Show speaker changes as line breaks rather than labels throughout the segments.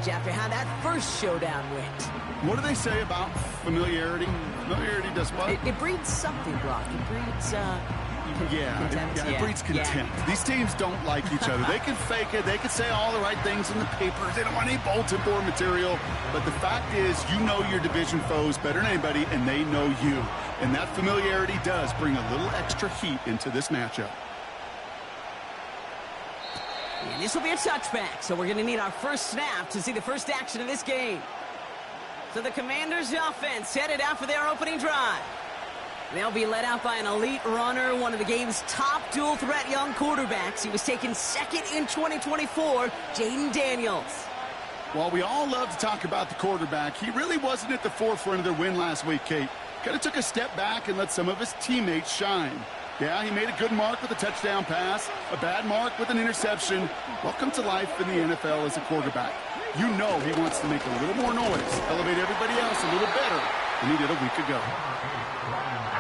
Coach, after how that first showdown went.
What do they say about familiarity? Familiarity does what?
It breeds something, Brock. It breeds, contempt.
It breeds contempt.
Yeah.
These teams don't like each other. They can fake it. They can say all the right things in the papers. They don't want any bulletin board material. But the fact is, you know your division foes better than anybody, and they know you. And that familiarity does bring a little extra heat into this matchup.
And this will be a touchback, so we're going to need our first snap to see the first action of this game. So the Commanders' offense headed out for their opening drive. They'll be led out by an elite runner, one of the game's top dual-threat young quarterbacks. He was taken second in 2024, Jayden Daniels.
While we all love to talk about the quarterback, he really wasn't at the forefront of their win last week, Kate. Kind of took a step back and let some of his teammates shine. Yeah, he made a good mark with a touchdown pass, a bad mark with an interception. Welcome to life in the NFL as a quarterback. You know he wants to make a little more noise, elevate everybody else a little better than he did a week ago.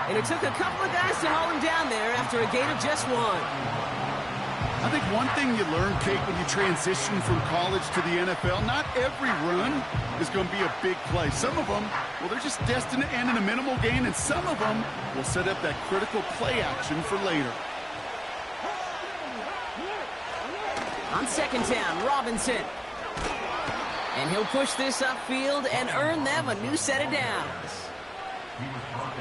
And it took a couple of guys to hold him down there after a gain of just one.
I think one thing you learn, Kate, when you transition from college to the NFL, not every run is going to be a big play. Some of them, well, they're just destined to end in a minimal gain, and some of them will set up that critical play action for later.
On second down, Robinson. And he'll push this upfield and earn them a new set of downs.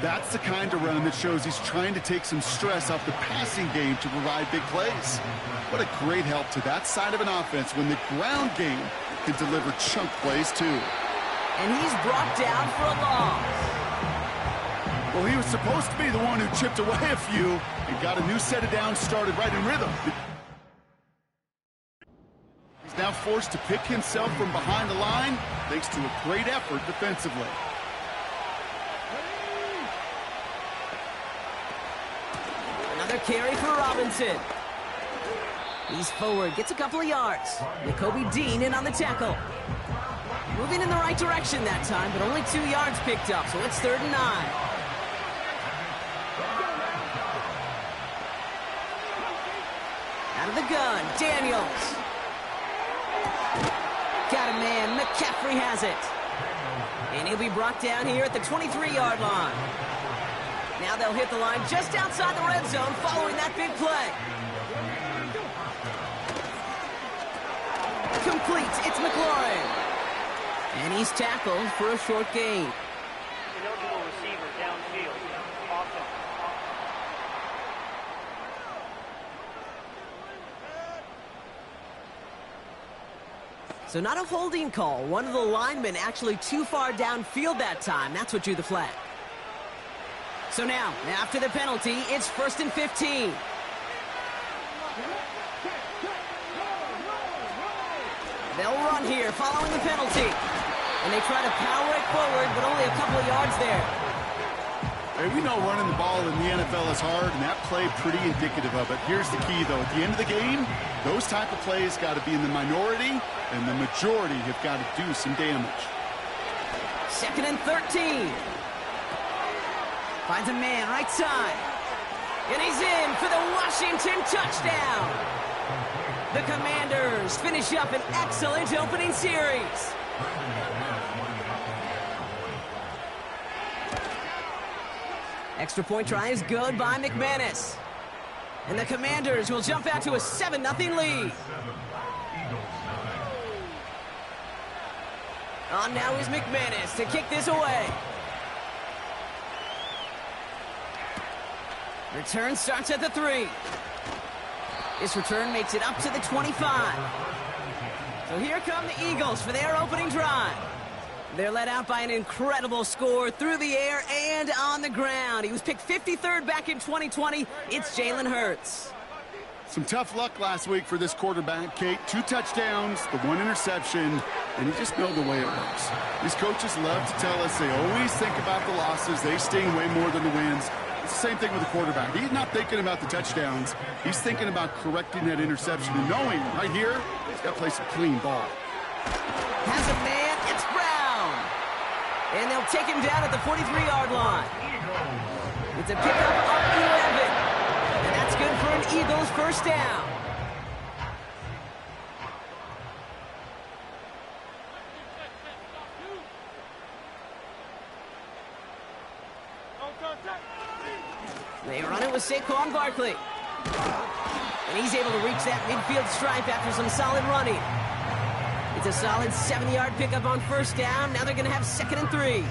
That's the kind of run that shows he's trying to take some stress off the passing game to provide big plays. What a great help to that side of an offense when the ground game can deliver chunk plays too.
And he's brought down for a loss.
Well, he was supposed to be the one who chipped away a few and got a new set of downs started right in rhythm. He's now forced to pick himself from behind the line thanks to a great effort defensively.
Another carry for Robinson. He's forward, gets a couple of yards. Nakobe Dean in on the tackle. Moving in the right direction that time, but only 2 yards picked up, so it's 3rd and 9. Out of the gun, Daniels. Got a man, McCaffrey has it. And he'll be brought down here at the 23-yard line. Now they'll hit the line just outside the red zone following that big play. Complete, it's McLaurin. And he's tackled for a short gain.
Eligible receiver downfield. Offense.
So not a holding call. One of the linemen actually too far downfield that time. That's what drew the flag. So now, after the penalty, it's 1st and 15. They'll run here following the penalty. And they try to power it forward, but only a couple of yards there.
Hey, we know running the ball in the NFL is hard, and that play pretty indicative of it. Here's the key, though. At the end of the game, those type of plays got to be in the minority, and the majority have got to do some damage.
2nd and 13. Finds a man right side. And he's in for the Washington touchdown. The Commanders finish up an excellent opening series. Extra point try is good by McManus. And the Commanders will jump out to a 7-0 lead. On now is McManus to kick this away. Return starts at the 3. This return makes it up to the 25. So here come the Eagles for their opening drive. They're led out by an incredible score through the air and on the ground. He was picked 53rd back in 2020. It's Jalen Hurts.
Some tough luck last week for this quarterback, Kate. 2 touchdowns, the 1 interception, and you just know the way it works. These coaches love to tell us they always think about the losses. They sting way more than the wins. It's the same thing with the quarterback. He's not thinking about the touchdowns. He's thinking about correcting that interception and knowing right here, he's got to play some clean ball.
Has a man, it's Brown. And they'll take him down at the 43-yard line. It's a pickup of 11. And that's good for an Eagles first down. They run it with Saquon Barkley. And he's able to reach that midfield stripe after some solid running. It's a solid 7-yard pickup on first down. Now they're going to have 2nd and 3.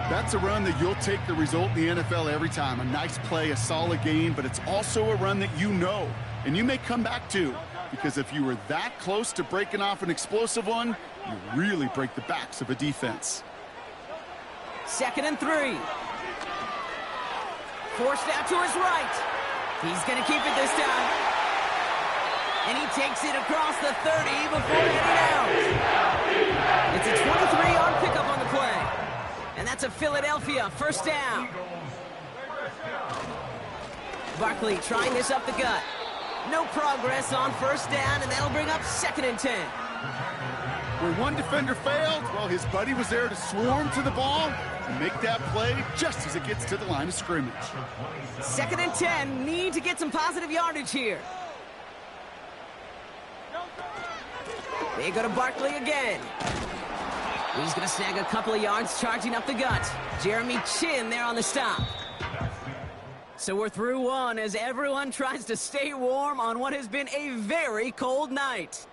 That's a run that you'll take the result in the NFL every time. A nice play, a solid gain, but it's also a run that you know, and you may come back to. Because if you were that close to breaking off an explosive one, you really break the backs of a defense.
2nd and 3. Forced out to his right. He's going to keep it this time. And he takes it across the 30 before heading out. It's a 23-yard pickup on the play. And that's a Philadelphia first down. Barkley trying this up the gut. No progress on first down, and that'll bring up 2nd and 10.
Where one defender failed, well, his buddy was there to swarm to the ball and make that play just as it gets to the line of scrimmage.
2nd and 10, need to get some positive yardage here. They go to Barkley again. He's going to snag a couple of yards charging up the gut. Jeremy Chinn there on the stop. So we're through one as everyone tries to stay warm on what has been a very cold night.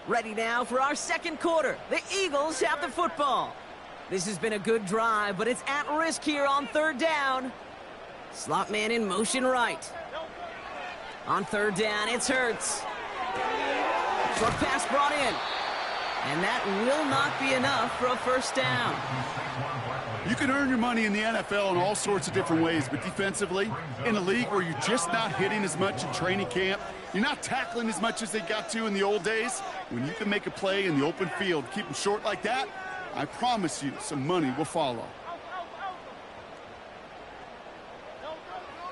Ready now for our second quarter. The Eagles have the football. This has been a good drive, but it's at risk here on 3rd down. Slot man in motion right. On 3rd down, it's Hurts. Short pass brought in. And that will not be enough for a first down.
You can earn your money in the NFL in all sorts of different ways, but defensively, in a league where you're just not hitting as much in training camp, you're not tackling as much as they got to in the old days, when you can make a play in the open field, keep them short like that, I promise you some money will follow.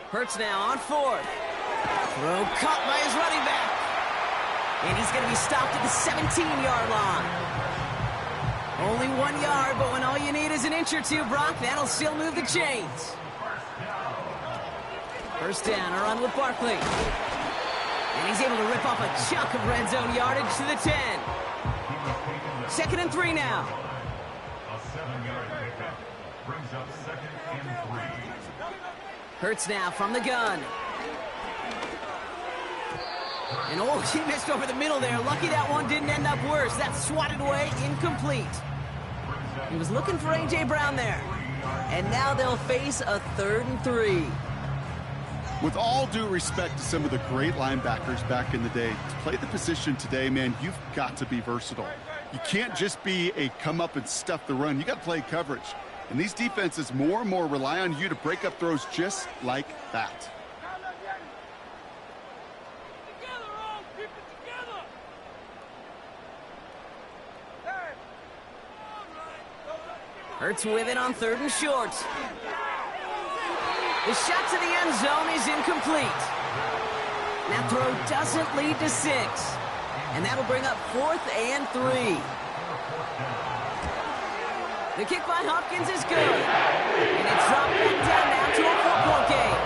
Hurts now on 4th. Throw caught by his running back. And he's going to be stopped at the 17-yard line. Only 1 yard, but when all you need is an inch or two, Brock, that'll still move the chains. First down, a run with Barkley. And he's able to rip off a chunk of red zone yardage to the 10. 2nd and 3 now. Hurts now from the gun. And oh, he missed over the middle there. Lucky that one didn't end up worse. That's swatted away, incomplete. He was looking for A.J. Brown there. And now they'll face a 3rd and 3.
With all due respect to some of the great linebackers back in the day, to play the position today, man, you've got to be versatile. You can't just be a come up and stuff the run. You got to play coverage. And these defenses more and more rely on you to break up throws just like that.
Hurts with it on 3rd and short. The shot to the end zone is incomplete. That throw doesn't lead to 6. And that'll bring up 4th and 3. The kick by Hopkins is good. And it's dropped back down now to a 4-point game.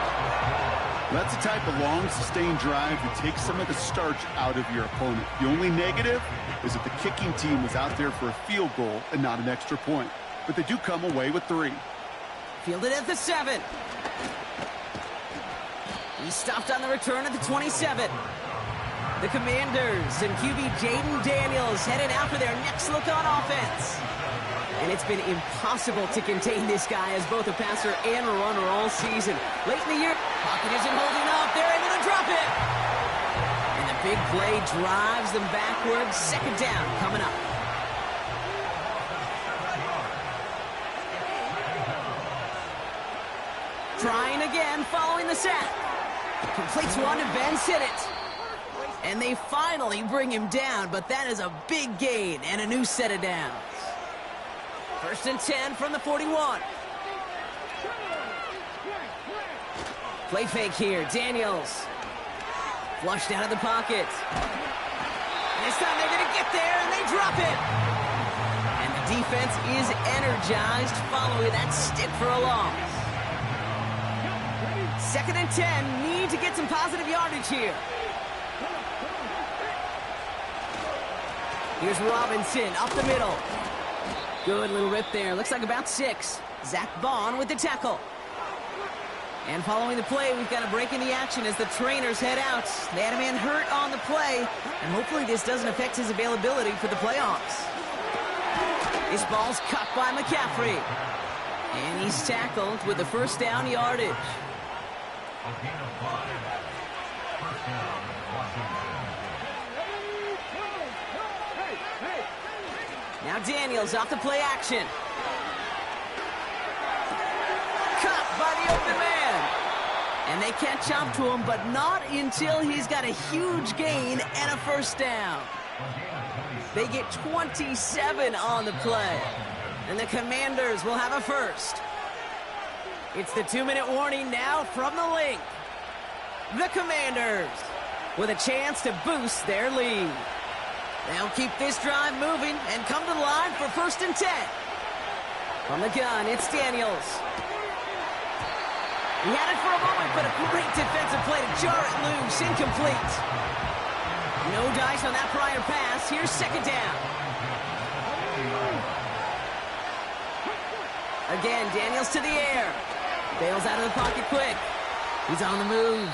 That's the type of long, sustained drive that takes some of the starch out of your opponent. The only negative is that the kicking team was out there for a field goal and not an extra point. But they do come away with 3.
Fielded at the 7. He stopped on the return at the 27. The Commanders and QB Jaden Daniels headed out for their next look on offense. And it's been impossible to contain this guy as both a passer and a runner all season. Late in the year, pocket isn't holding up. They're able to drop it. And the big play drives them backwards. 2nd down coming up. Trying again following the sack. Completes one and Ben's hit it. And they finally bring him down, but that is a big gain and a new set of downs. 1st and 10 from the 41. Play fake here. Daniels. Flushed out of the pocket. And this time they're going to get there, and they drop it. And the defense is energized following that stick for a loss. 2nd and 10. Need to get some positive yardage here. Here's Robinson up the middle. Good little rip there. Looks like about 6. Zach Bond with the tackle. And following the play, we've got a break in the action as the trainers head out. They had a man hurt on the play, and hopefully this doesn't affect his availability for the playoffs. This ball's cut by McCaffrey. And he's tackled with the first down yardage. Now Daniels off the play action. Cut by the open man. And they catch up to him, but not until he's got a huge gain and a first down. They get 27 on the play. And the Commanders will have a first. It's the 2-minute warning now from the link. The Commanders with a chance to boost their lead. They'll keep this drive moving and come to the line for 1st and 10. From the gun, it's Daniels. He had it for a moment, but a great defensive play to jar it loose. Incomplete. No dice on that prior pass. Here's 2nd down. Again, Daniels to the air. Bails out of the pocket quick. He's on the move.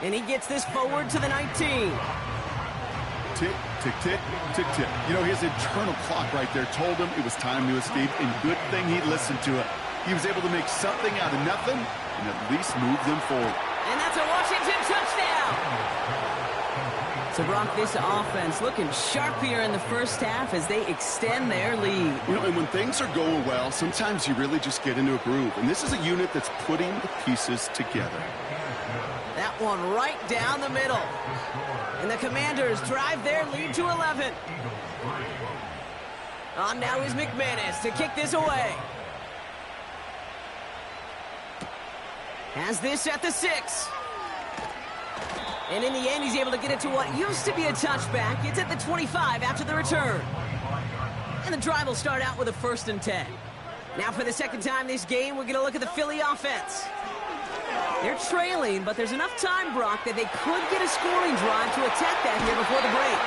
And he gets this forward to the 19.
Tick, tick, tick, tick, tick. You know, his internal clock right there told him it was time to escape, and good thing he listened to it. He was able to make something out of nothing and at least move them forward.
And that's a Washington touchdown. So, Brock, this offense looking sharp here in the first half as they extend their lead.
You know, and when things are going well, sometimes you really just get into a groove. And this is a unit that's putting the pieces together.
That one right down the middle. And the Commanders drive their lead to 11. On now is McManus to kick this away. Has this at the 6. And in the end, he's able to get it to what used to be a touchback. It's at the 25 after the return. And the drive will start out with a 1st and 10. Now for the 2nd time this game, we're going to look at the Philly offense. They're trailing, but there's enough time, Brock, that they could get a scoring drive to attack that here before the break.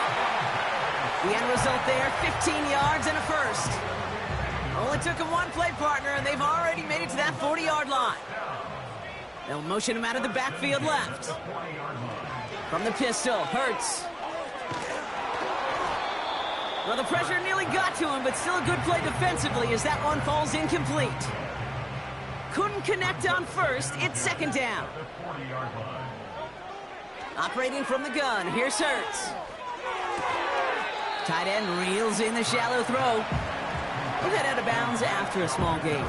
The end result there, 15 yards and a first. Only took him one play partner, and they've already made it to that 40-yard line. They'll motion him out of the backfield left. From the pistol, Hurts. Well, the pressure nearly got to him, but still a good play defensively as that one falls incomplete. Couldn't connect on first. It's 2nd down. Operating from the gun, here's Hurts. Tight end reels in the shallow throw. He'll head out of bounds after a small gain.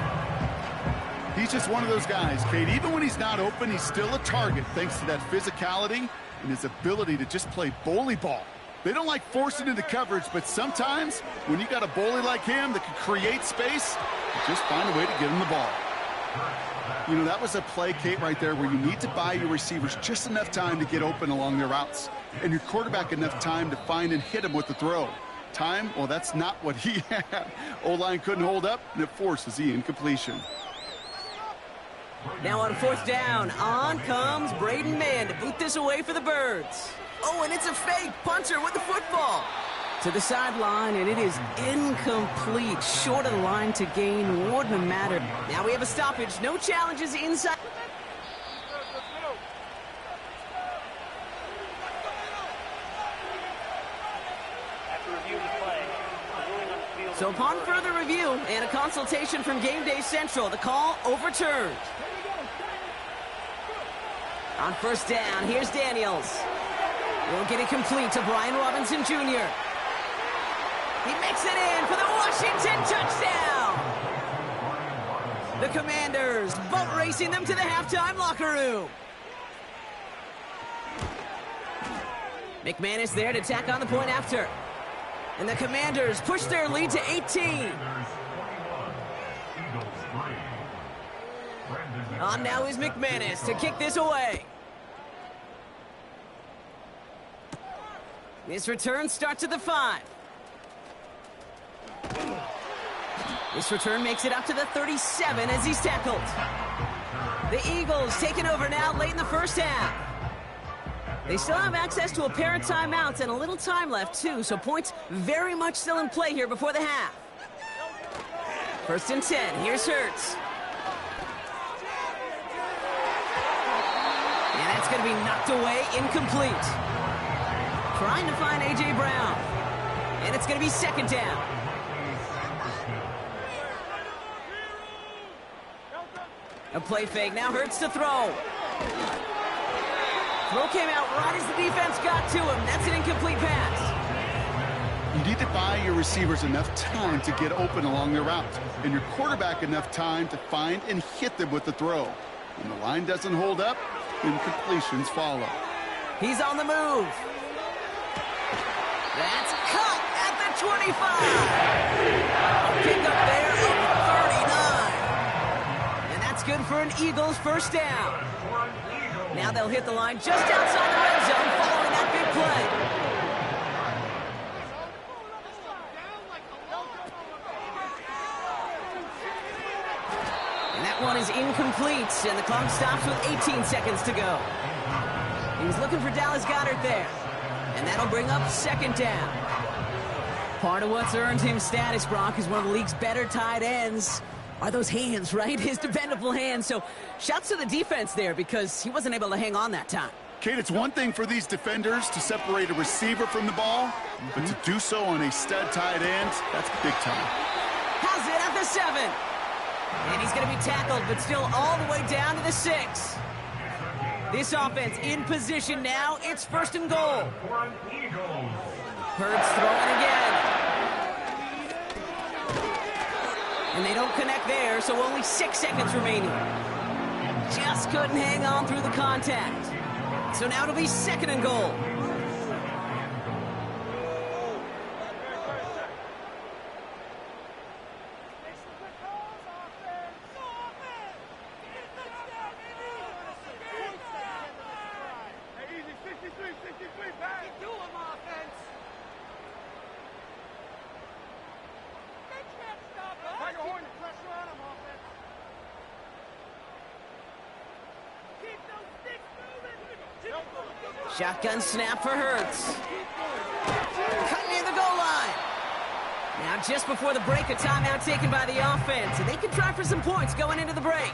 He's just one of those guys, Kate. Even when he's not open, he's still a target thanks to that physicality and his ability to just play bully ball. They don't like forcing into coverage, but sometimes when you got a bully like him that can create space, you just find a way to get him the ball. You know, that was a play, Kate, right there where you need to buy your receivers just enough time to get open along their routes and your quarterback enough time to find and hit him with the throw. Time, well, that's not what he had. O-line couldn't hold up, and it forces the incompletion.
Now on 4th down, on comes Braden Mann to boot this away for the Birds. Oh, and it's a fake punter with the football. To the sideline, and it is incomplete. Short of the line to gain, wouldn't have mattered. Now we have a stoppage. No challenges inside.
After reviewing the play, the ruling on the field.
So upon further review and a consultation from Game Day Central, the call overturned. On 1st down, here's Daniels. We'll get it complete to Brian Robinson Jr. He makes it in for the Washington touchdown. The Commanders boat racing them to the halftime locker room. McManus there to tack on the point after. And the Commanders push their lead to 18. On now is McManus to kick this away. This return starts at the 5. This return makes it up to the 37 as he's tackled. The Eagles taking over now late in the first half. They still have access to a pair of timeouts and a little time left, too, so points very much still in play here before the half. 1st and 10. Here's Hurts. And that's going to be knocked away, incomplete. Trying to find A.J. Brown. And it's going to be 2nd down. A play fake. Now Hurts to throw. Throw came out right as the defense got to him. That's an incomplete pass.
You need to buy your receivers enough time to get open along their route, and your quarterback enough time to find and hit them with the throw. When the line doesn't hold up, incompletions follow.
He's on the move. That's cut at the 25. Pick up there of 39. And that's good for an Eagles 1st down. Now they'll hit the line just outside the red zone following that big play. And that one is incomplete, and the clock stops with 18 seconds to go. He's looking for Dallas Goedert there. And that'll bring up 2nd down. Part of what's earned him status, Brock, is one of the league's better tight ends. Are those hands, right? His dependable hands. So shouts to the defense there because he wasn't able to hang on that time.
Kate, it's one thing for these defenders to separate a receiver from the ball, but to do so on a stud tight end, that's big time.
Has it at the 7. And he's going to be tackled, but still all the way down to the 6. This offense in position now. It's 1st and goal. Hurts throwing again. And they don't connect there, so only 6 seconds remaining. Just couldn't hang on through the contact. So now it'll be 2nd and goal. Shotgun snap for Hurts. Cut near the goal line. Now just before the break, a timeout taken by the offense, and they can try for some points going into the break.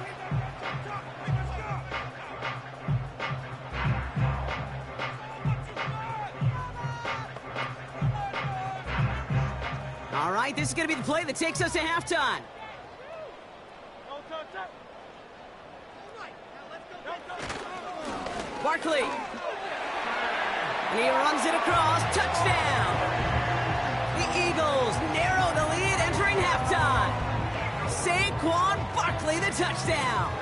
All right, this is going to be the play that takes us to halftime. Barkley. And he runs it across. Touchdown. The Eagles narrow the lead entering halftime. Saquon Barkley, the touchdown.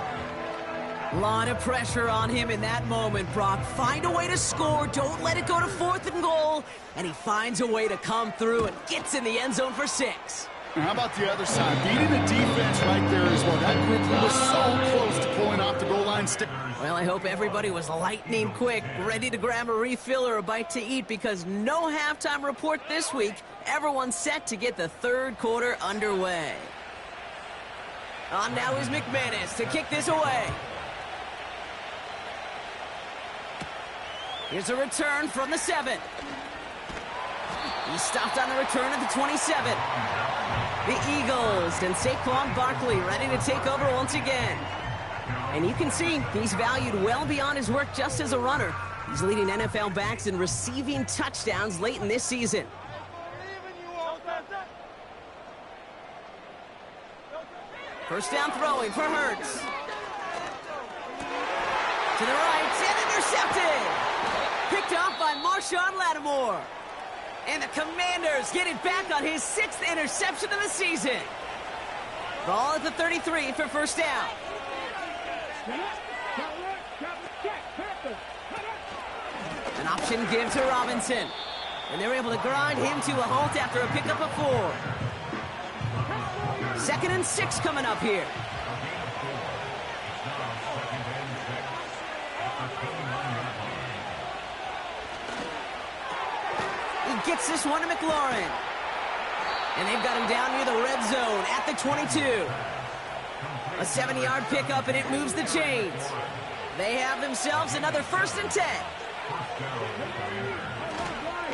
A lot of pressure on him in that moment, Brock. Find a way to score. Don't let it go to 4th and goal. And he finds a way to come through and gets in the end zone for 6.
And how about the other side? Beating the defense right there as well. That group was so close to pulling off the goal line stick.
Well, I hope everybody was lightning quick, ready to grab a refill or a bite to eat, because no halftime report this week. Everyone's set to get the 3rd quarter underway. On now is McManus to kick this away. Here's a return from the 7. He stopped on the return at the 27. The Eagles and Saquon Barkley ready to take over once again. And you can see he's valued well beyond his work just as a runner. He's leading NFL backs in receiving touchdowns late in this season. First down throwing for Hurts. To the right, and intercepted. Picked off by Marshawn Lattimore. And the Commanders get it back on his 6th interception of the season. Ball at the 33 for first down. An option give to Robinson. And they're able to grind him to a halt after a pickup of 4. 2nd and 6 coming up here. He gets this one to McLaurin. And they've got him down near the red zone at the 22. A 7-yard pickup, and it moves the chains. They have themselves another 1st and 10.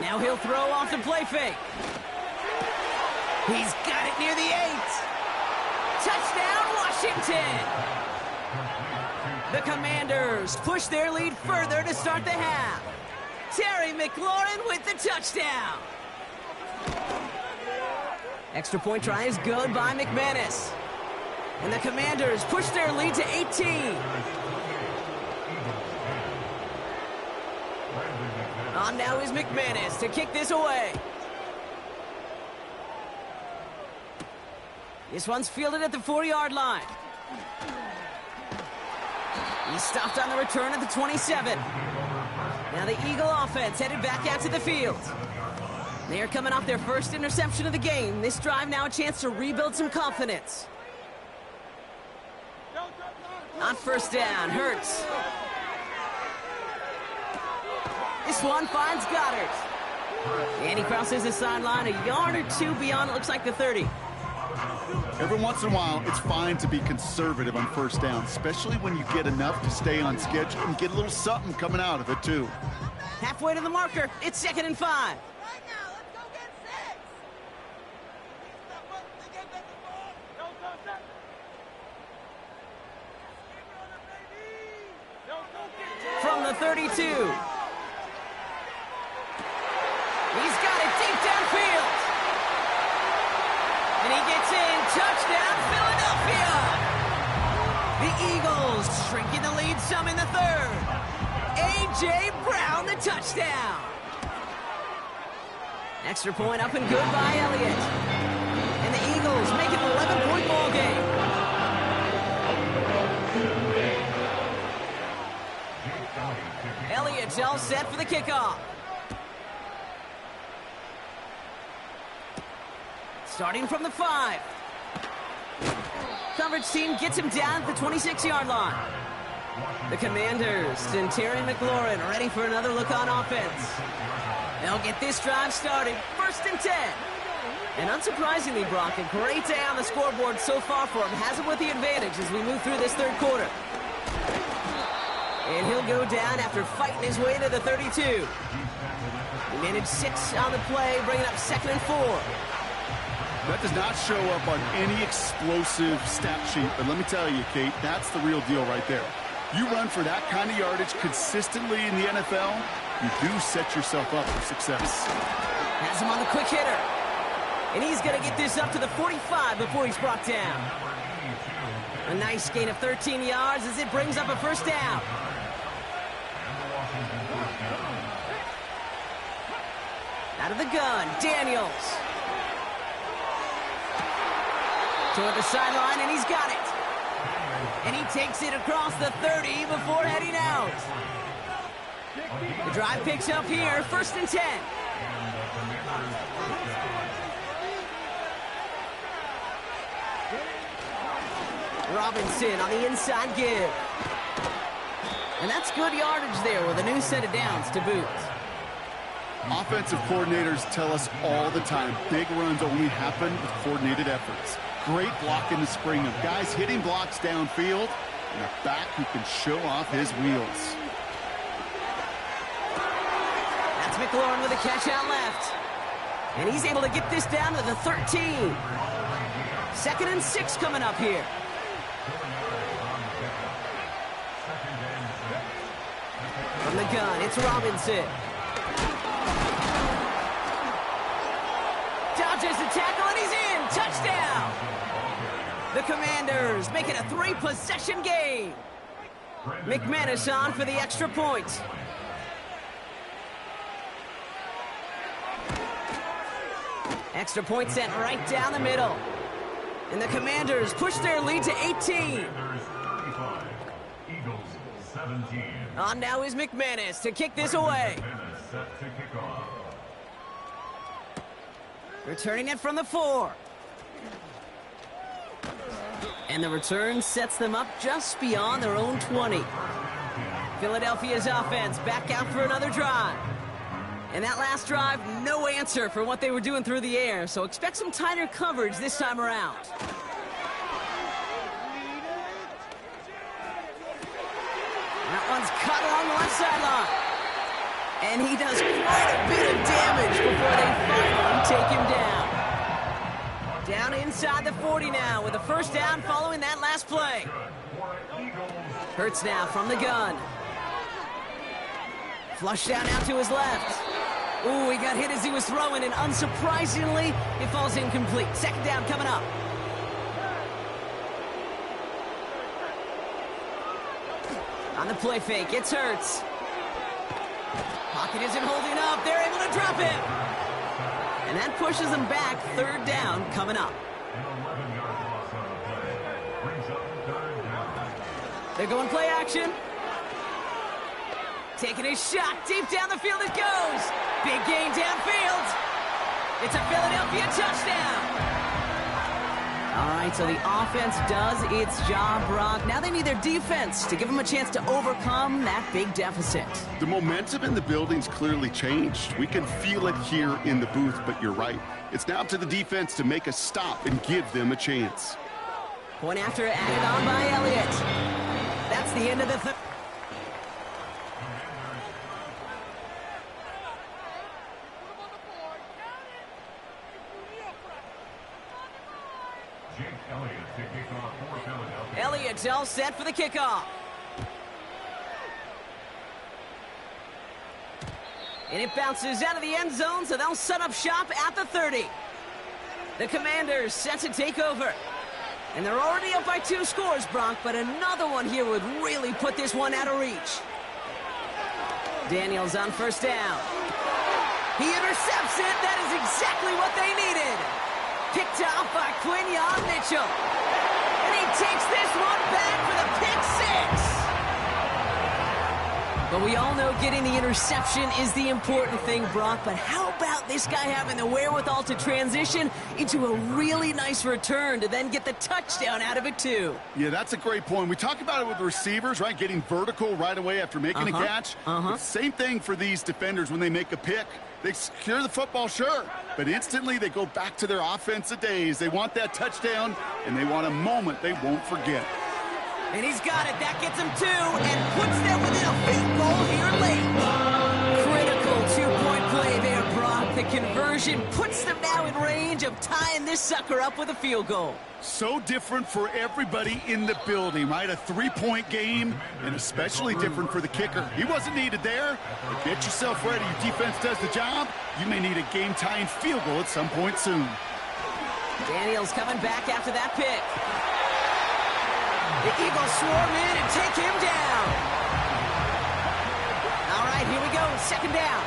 Now he'll throw off the play fake. He's got it near the 8. Touchdown, Washington! The Commanders push their lead further to start the half. Terry McLaurin with the touchdown. Extra point try is good by McManus. And the Commanders push their lead to 18. On now is McManus to kick this away. This one's fielded at the 4-yard line. He's stopped on the return at the 27. Now the Eagle offense headed back out to the field. They're coming off their first interception of the game. This drive now a chance to rebuild some confidence. On 1st down, Hurts. This one finds Goddard. And he crosses the sideline a yard or 2 beyond, it looks like the 30.
Every once in a while, it's fine to be conservative on 1st down, especially when you get enough to stay on schedule and get a little something coming out of it, too.
Halfway to the marker, it's 2nd and 5.
Right now, let's go get 6.
From the 32. He's got it deep downfield. And he gets in. Touchdown, Philadelphia. The Eagles shrinking the lead some in the 3rd. A.J. Brown, the touchdown. Extra point up and good by Elliott. And the Eagles make it an 11-point ball game. Elliott's all set for the kickoff. Starting from the 5. Coverage team gets him down at the 26-yard line. The Commanders and Terry McLaurin are ready for another look on offense. They'll get this drive started. 1st and 10. And unsurprisingly, Brock, a great day on the scoreboard so far for him. Has him with the advantage as we move through this 3rd quarter. And he'll go down after fighting his way to the 32. He managed 6 on the play, bringing up 2nd and 4.
That does not show up on any explosive stat sheet, but let me tell you, Kate, that's the real deal right there. You run for that kind of yardage consistently in the NFL, you do set yourself up for success.
Has him on the quick hitter. And he's going to get this up to the 45 before he's brought down. A nice gain of 13 yards as it brings up a 1st down. Out of the gun, Daniels. Toward the sideline, and he's got it. And he takes it across the 30 before heading out. The drive picks up here, 1st and 10. Robinson on the inside give. And that's good yardage there with a new set of downs to boot.
Offensive coordinators tell us all the time, big runs only happen with coordinated efforts. Great blocking to spring them. Guys hitting blocks downfield, and a back who can show off his wheels.
That's McLaurin with a catch out left. And he's able to get this down to the 13. 2nd and 6 coming up here. From the gun, it's Robinson. Dodges the tackle, and he's in. Touchdown. The Commanders make it a 3-possession game. McManus on for the extra point. Extra point sent right down the middle. And the Commanders push their lead to 18. On now is McManus to kick this away. Returning it from the 4. And the return sets them up just beyond their own 20. Philadelphia's offense back out for another drive. And that last drive, no answer for what they were doing through the air, so expect some tighter coverage this time around. That one's cut along the left sideline. And he does quite a bit of damage before they finally take him down. Down inside the 40 now with a first down following that last play. Hurts now from the gun. Flush down out to his left. Ooh, he got hit as he was throwing, and unsurprisingly, it falls incomplete. Second down coming up. On the play fake, it's Hurts. Pocket isn't holding up. They're able to drop him. And that pushes them back. Third down coming up. They're going play action. Taking a shot. Deep down the field it goes. Big gain downfield. It's a Philadelphia touchdown. All right, so the offense does its job, Brock. Now they need their defense to give them a chance to overcome that big deficit.
The momentum in the building's clearly changed. We can feel it here in the booth, but you're right. It's now up to the defense to make a stop and give them a chance.
Point after added on by Elliott. That's the end of the third. Elliott's all set for the kickoff. And it bounces out of the end zone, so they'll set up shop at the 30. The Commanders set to take over. And they're already up by 2 scores, Brock, but another one here would really put this one out of reach. Daniels on first down. He intercepts it. That is exactly what they needed. Picked off by Quinyon Mitchell. And he takes this one back for the pick 6. But we all know getting the interception is the important thing, Brock. But how about this guy having the wherewithal to transition into a really nice return to then get the touchdown out of it, too?
Yeah, that's a great point. We talk about it with the receivers, right? Getting vertical right away after making a catch. Same thing for these defenders when they make a pick. They secure the football, sure, but instantly they go back to their offensive days. They want that touchdown, and they want a moment they won't forget.
And he's got it. That gets him 2 and puts them within a field goal here late. Critical 2-point play there, Brock. The conversion puts them now in range of tying this sucker up with a field goal.
So different for everybody in the building, right? A 3-point game, and especially different for the kicker. He wasn't needed there, but get yourself ready. Your defense does the job. You may need a game-tying field goal at some point soon.
Daniels coming back after that pick. The Eagles swarm in and take him down. All right, here we go. Second down.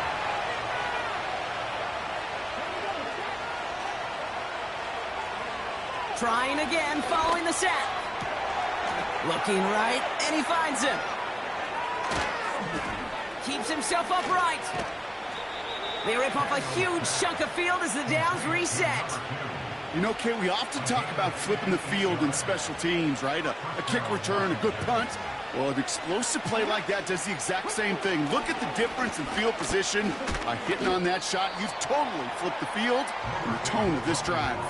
Trying again, following the sack. Looking right, and he finds him. Keeps himself upright. They rip off a huge chunk of field as the downs reset.
You know, Kate, we often talk about flipping the field in special teams, right? A kick return, a good punt. Well, an explosive play like that does the exact same thing. Look at the difference in field position. By hitting on that shot, you've totally flipped the field and the tone of this drive.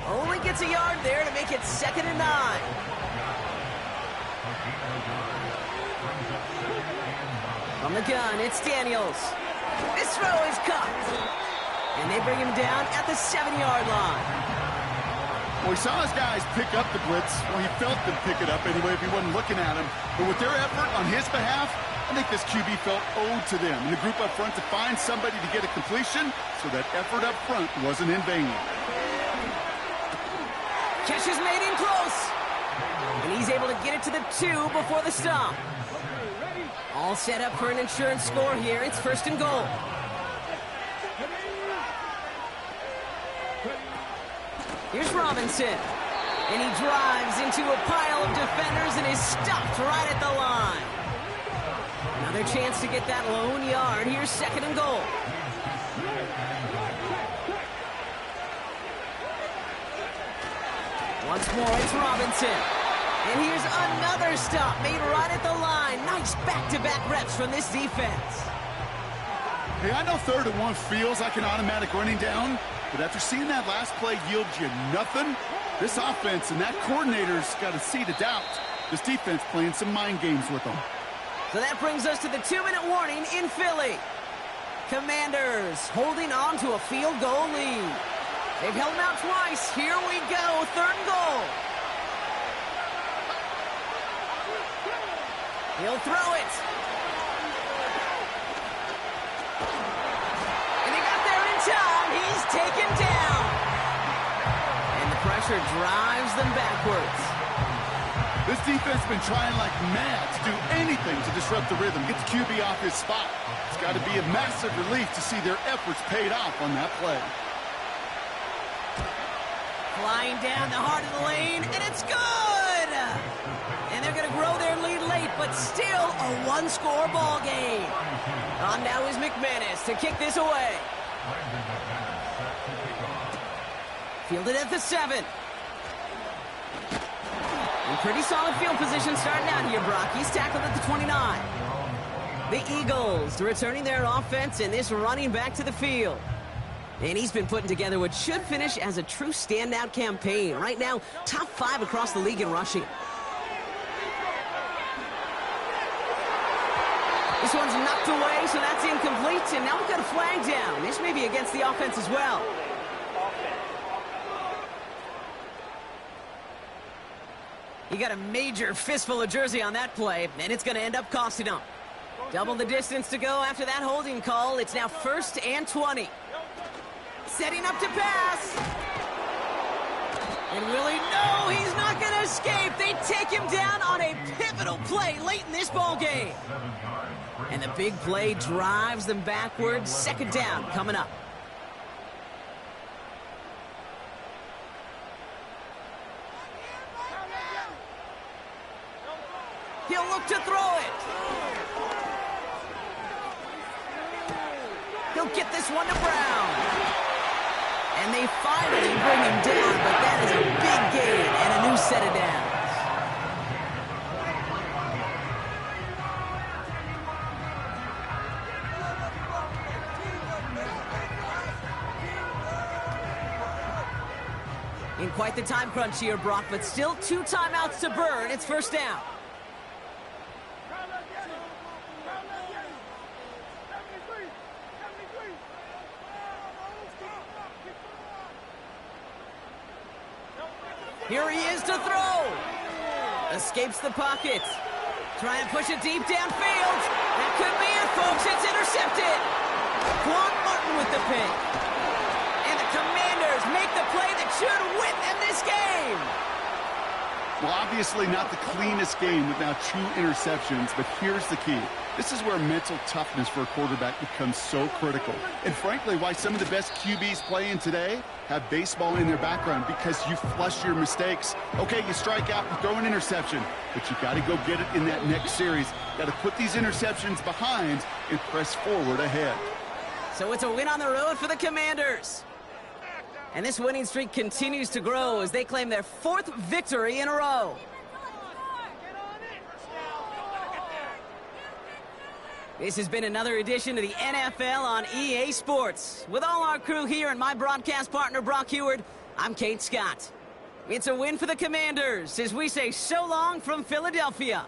Only gets a yard there to make it 2nd and 9. From the gun, it's Daniels. This throw is caught. And they bring him down at the 7-yard line.
Well, he saw his guys pick up the blitz. Well, he felt them pick it up anyway if he wasn't looking at him. But with their effort on his behalf, I think this QB felt owed to them and the group up front to find somebody to get a completion, so that effort up front wasn't in vain.
Catch is made in close. And he's able to get it to the 2 before the stop. All set up for an insurance score here. It's 1st and goal. Here's Robinson. And he drives into a pile of defenders and is stopped right at the line. Another chance to get that lone yard. Here's 2nd and goal. Once more, it's Robinson. And here's another stop made right at the line. Nice back-to-back reps from this defense.
Hey, I know 3rd and 1 feels like an automatic running down, but after seeing that last play yield you nothing, this offense and that coordinator's got a seed of doubt. This defense playing some mind games with them.
So that brings us to the 2-minute warning in Philly. Commanders holding on to a field goal lead. They've held them out twice. Here we go, 3rd and goal. He'll throw it. And he got there in time. He's taken down. And the pressure drives them backwards.
This defense has been trying like mad to do anything to disrupt the rhythm, get the QB off his spot. It's got to be a massive relief to see their efforts paid off on that play.
Flying down the heart of the lane, and it's good! And they're going to grow their lead late, but still a one-score ball game. On now is McManus to kick this away. Fielded at the 7. In pretty solid field position starting out here, Brock. He's tackled at the 29. The Eagles returning their offense and this running back to the field. And he's been putting together what should finish as a true standout campaign. Right now, top 5 across the league in rushing. This one's knocked away, so that's incomplete. And now we've got a flag down. This may be against the offense as well. He got a major fistful of jersey on that play, and it's going to end up costing him. Double the distance to go after that holding call. It's now 1st and 20. Setting up to pass. And will he? No, he's not going to escape. They take him down on a pivotal play late in this ball game. And the big play drives them backwards. 2nd down coming up. He'll look to throw it. He'll get this one to Brown. And they finally bring him down, but that is a big gain and a new set of downs. In quite the time crunch here, Brock, but still 2 timeouts to burn. It's 1st down. Here he is to throw. Escapes the pocket. Trying to push it deep downfield. That could be it, folks. It's intercepted. Quan Martin with the pick. And the Commanders make the play that should win them this game.
Well, obviously not the cleanest game with now 2 interceptions, but here's the key. This is where mental toughness for a quarterback becomes so critical. And frankly, why some of the best QBs playing today have baseball in their background, because you flush your mistakes. Okay, you strike out, you throw an interception, but you got to go get it in that next series. Got to put these interceptions behind and press forward ahead.
So it's a win on the road for the Commanders. And this winning streak continues to grow as they claim their 4th victory in a row. This has been another edition of the NFL on EA Sports. With all our crew here and my broadcast partner, Brock Huard, I'm Kate Scott. It's a win for the Commanders as we say so long from Philadelphia.